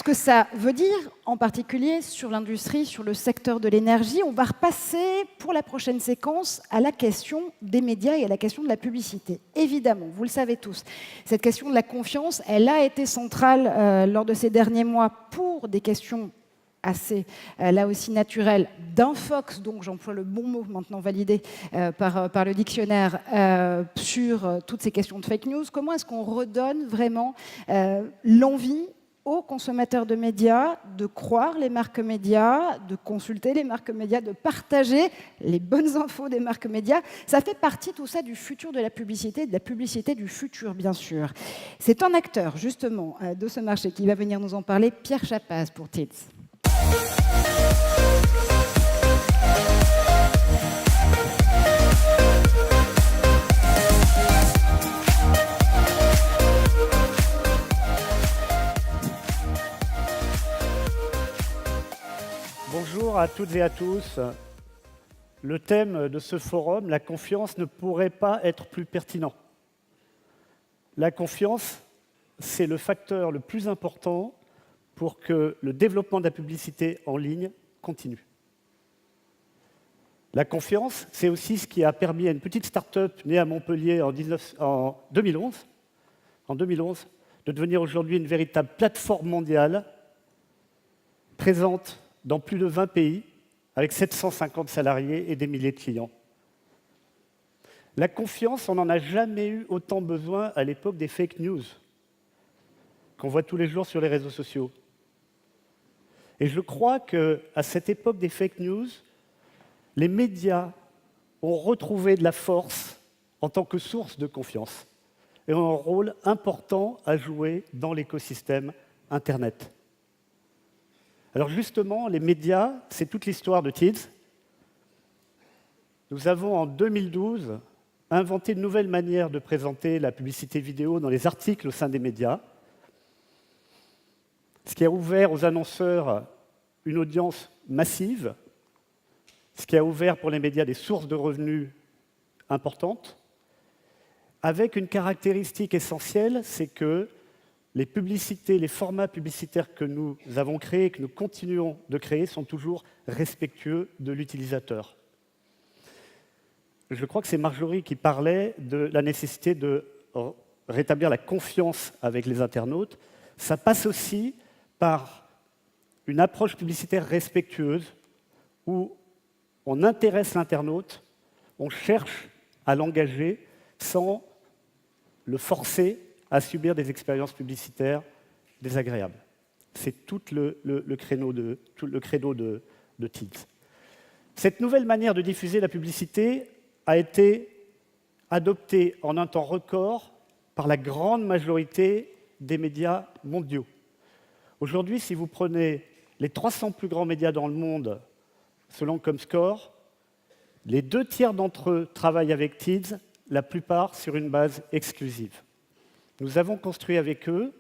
que ça veut dire, en particulier sur l'industrie, sur le secteur de l'énergie. On va repasser pour la prochaine séquence à la question des médias et à la question de la publicité. Évidemment, vous le savez tous, cette question de la confiance, elle a été centrale lors de ces derniers mois pour des questions assez, là aussi, naturelles d'infox, donc j'emploie le bon mot maintenant validé par le dictionnaire, sur toutes ces questions de fake news. Comment est-ce qu'on redonne vraiment l'envie aux consommateurs de médias de croire les marques médias, de consulter les marques médias, de partager les bonnes infos des marques médias? Ça fait partie, tout ça, du futur de la publicité, de la publicité du futur, bien sûr. C'est un acteur, justement, de ce marché qui va venir nous en parler, Pierre Chapaz, pour Tids. Bonjour à toutes et à tous. Le thème de ce forum, la confiance, ne pourrait pas être plus pertinent. La confiance, c'est le facteur le plus important pour que le développement de la publicité en ligne continue. La confiance, c'est aussi ce qui a permis à une petite start-up née à Montpellier en 2011 de devenir aujourd'hui une véritable plateforme mondiale présente dans plus de 20 pays, avec 750 salariés et des milliers de clients. La confiance, on n'en a jamais eu autant besoin à l'époque des fake news, qu'on voit tous les jours sur les réseaux sociaux. Et je crois qu'à cette époque des fake news, les médias ont retrouvé de la force en tant que source de confiance et ont un rôle important à jouer dans l'écosystème Internet. Alors justement, les médias, c'est toute l'histoire de Tids. Nous avons en 2012 inventé une nouvelle manière de présenter la publicité vidéo dans les articles au sein des médias, ce qui a ouvert aux annonceurs une audience massive, ce qui a ouvert pour les médias des sources de revenus importantes, avec une caractéristique essentielle, c'est que les publicités, les formats publicitaires que nous avons créés, que nous continuons de créer, sont toujours respectueux de l'utilisateur. Je crois que c'est Marjorie qui parlait de la nécessité de rétablir la confiance avec les internautes. Ça passe aussi par une approche publicitaire respectueuse où on intéresse l'internaute, on cherche à l'engager sans le forcer à subir des expériences publicitaires désagréables. C'est tout le credo de Tids. Cette nouvelle manière de diffuser la publicité a été adoptée en un temps record par la grande majorité des médias mondiaux. Aujourd'hui, si vous prenez les 300 plus grands médias dans le monde, selon Comscore, les 2/3 d'entre eux travaillent avec Tids, la plupart sur une base exclusive. Nous avons construit avec eux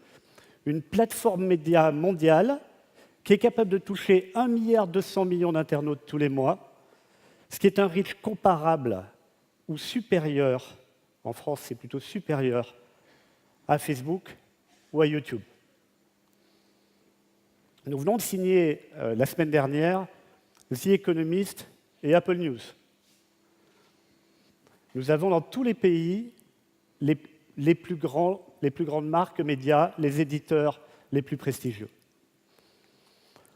une plateforme média mondiale qui est capable de toucher 1,2 milliard d'internautes tous les mois, ce qui est un reach comparable ou supérieur, en France c'est plutôt supérieur, à Facebook ou à YouTube. Nous venons de signer la semaine dernière The Economist et Apple News. Nous avons dans tous les pays les plus grandes marques médias, les éditeurs les plus prestigieux.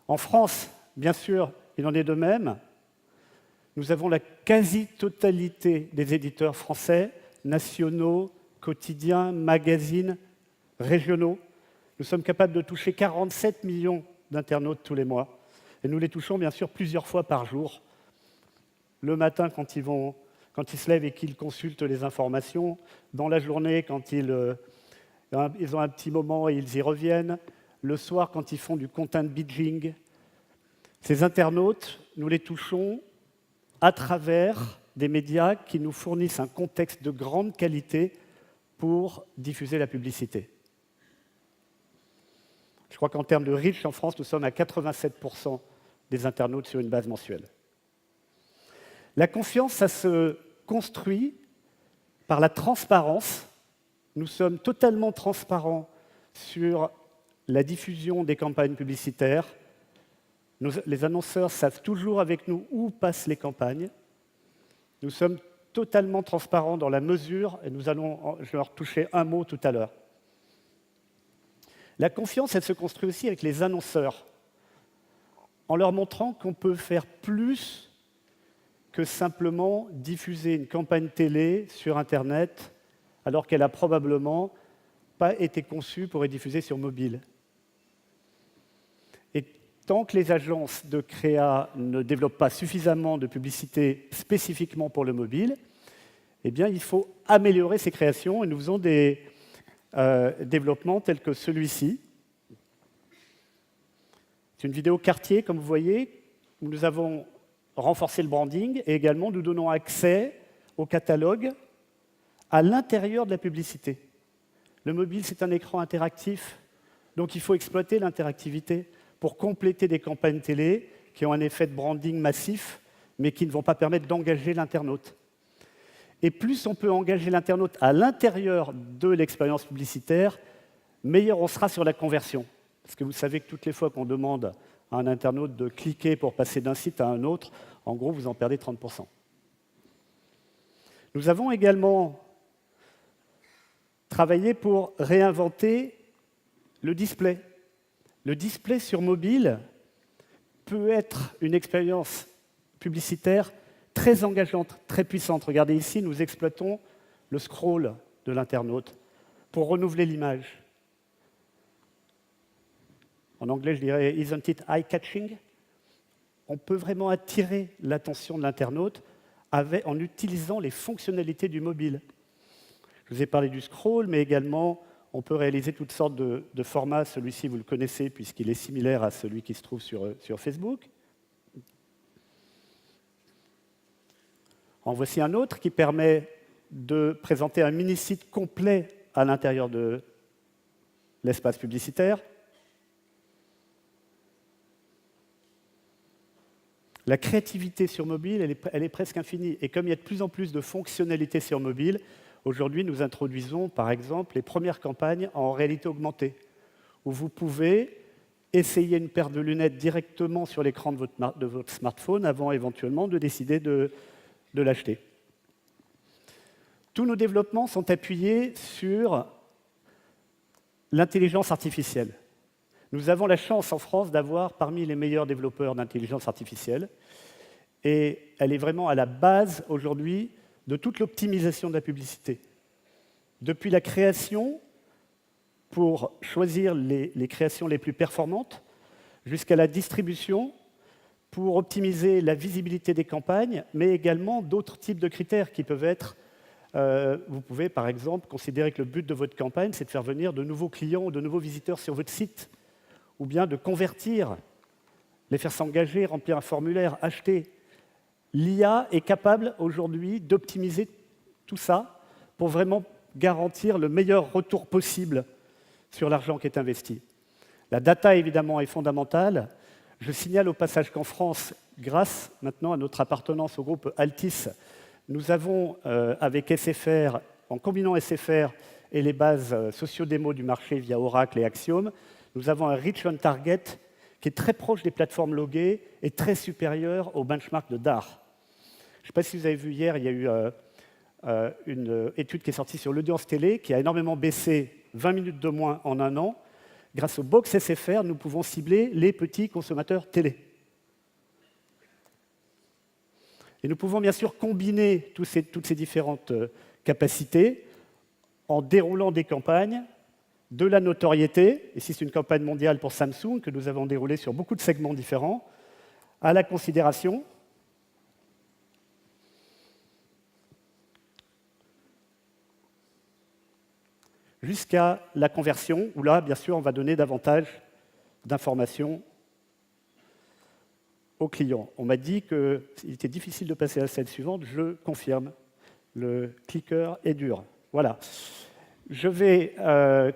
En France, bien sûr, il en est de même. Nous avons la quasi-totalité des éditeurs français, nationaux, quotidiens, magazines, régionaux. Nous sommes capables de toucher 47 millions d'internautes tous les mois. Et nous les touchons, bien sûr, plusieurs fois par jour. Le matin, quand ils se lèvent et qu'ils consultent les informations. Dans la journée, quand ils ont un petit moment et ils y reviennent. Le soir, quand ils font du content binging. Ces internautes, nous les touchons à travers des médias qui nous fournissent un contexte de grande qualité pour diffuser la publicité. Je crois qu'en termes de reach, en France, nous sommes à 87% des internautes sur une base mensuelle. La confiance, ça se construit par la transparence. Nous sommes totalement transparents sur la diffusion des campagnes publicitaires. Les annonceurs savent toujours avec nous où passent les campagnes. Nous sommes totalement transparents dans la mesure, et je vais en retoucher un mot tout à l'heure. La confiance, elle se construit aussi avec les annonceurs, en leur montrant qu'on peut faire plus que simplement diffuser une campagne télé sur Internet, alors qu'elle n'a probablement pas été conçue pour être diffusée sur mobile. Et tant que les agences de créa ne développent pas suffisamment de publicité spécifiquement pour le mobile, eh bien, il faut améliorer ces créations, et nous faisons des développements tels que celui-ci. C'est une vidéo quartier, comme vous voyez, où nous avons renforcé le branding et également nous donnons accès au catalogue à l'intérieur de la publicité. Le mobile, c'est un écran interactif, donc il faut exploiter l'interactivité pour compléter des campagnes télé qui ont un effet de branding massif, mais qui ne vont pas permettre d'engager l'internaute. Et plus on peut engager l'internaute à l'intérieur de l'expérience publicitaire, meilleur on sera sur la conversion. Parce que vous savez que toutes les fois qu'on demande à un internaute de cliquer pour passer d'un site à un autre, en gros, vous en perdez 30%. Nous avons également travaillé pour réinventer le display. Le display sur mobile peut être une expérience publicitaire très engageante, très puissante. Regardez ici, nous exploitons le scroll de l'internaute pour renouveler l'image. En anglais, je dirais « isn't it eye-catching » On peut vraiment attirer l'attention de l'internaute en utilisant les fonctionnalités du mobile. Je vous ai parlé du scroll, mais également, on peut réaliser toutes sortes de formats. Celui-ci, vous le connaissez, puisqu'il est similaire à celui qui se trouve sur Facebook. En voici un autre qui permet de présenter un mini-site complet à l'intérieur de l'espace publicitaire. La créativité sur mobile, elle est presque infinie. Et comme il y a de plus en plus de fonctionnalités sur mobile, aujourd'hui, nous introduisons, par exemple, les premières campagnes en réalité augmentée, où vous pouvez essayer une paire de lunettes directement sur l'écran de votre smartphone avant éventuellement de décider de l'acheter. Tous nos développements sont appuyés sur l'intelligence artificielle. Nous avons la chance en France d'avoir parmi les meilleurs développeurs d'intelligence artificielle et elle est vraiment à la base aujourd'hui de toute l'optimisation de la publicité. Depuis la création, pour choisir les créations les plus performantes, jusqu'à la distribution, pour optimiser la visibilité des campagnes, mais également d'autres types de critères qui peuvent être vous pouvez par exemple considérer que le but de votre campagne, c'est de faire venir de nouveaux clients ou de nouveaux visiteurs sur votre site, ou bien de convertir, les faire s'engager, remplir un formulaire, acheter. L'IA est capable aujourd'hui d'optimiser tout ça pour vraiment garantir le meilleur retour possible sur l'argent qui est investi. La data, évidemment, est fondamentale. Je signale au passage qu'en France, grâce maintenant à notre appartenance au groupe Altis, nous avons, avec SFR, en combinant SFR et les bases socio-démo du marché via Oracle et Axiom, nous avons un reach on target qui est très proche des plateformes loguées et très supérieur au benchmark de DAR. Je ne sais pas si vous avez vu hier, il y a eu une étude qui est sortie sur l'audience télé qui a énormément baissé 20 minutes de moins en un an. Grâce au box SFR, nous pouvons cibler les petits consommateurs télé. Et nous pouvons bien sûr combiner toutes ces différentes capacités en déroulant des campagnes, de la notoriété, ici c'est une campagne mondiale pour Samsung que nous avons déroulée sur beaucoup de segments différents, à la considération, jusqu'à la conversion, où là, bien sûr, on va donner davantage d'informations aux clients. On m'a dit qu'il était difficile de passer à la slide suivante, je confirme, le clicker est dur. Voilà. Je vais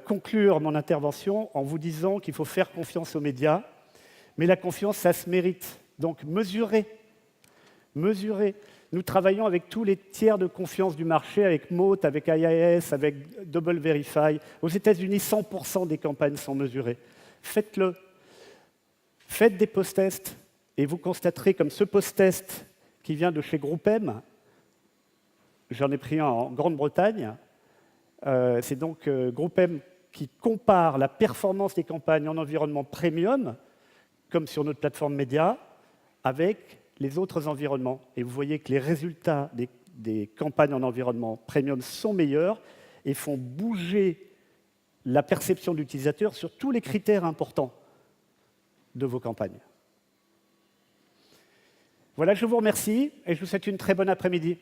conclure mon intervention en vous disant qu'il faut faire confiance aux médias, mais la confiance, ça se mérite. Donc mesurez. Nous travaillons avec tous les tiers de confiance du marché, avec Moat, avec IIS, avec Double Verify. Aux États-Unis, 100% des campagnes sont mesurées. faites-le. Faites des post-tests et vous constaterez, comme ce post-test qui vient de chez GroupM, j'en ai pris un en Grande-Bretagne, c'est donc GroupM qui compare la performance des campagnes en environnement premium, comme sur notre plateforme média, avec les autres environnements. Et vous voyez que les résultats des campagnes en environnement premium sont meilleurs et font bouger la perception de l'utilisateur sur tous les critères importants de vos campagnes. Voilà, je vous remercie et je vous souhaite une très bonne après-midi.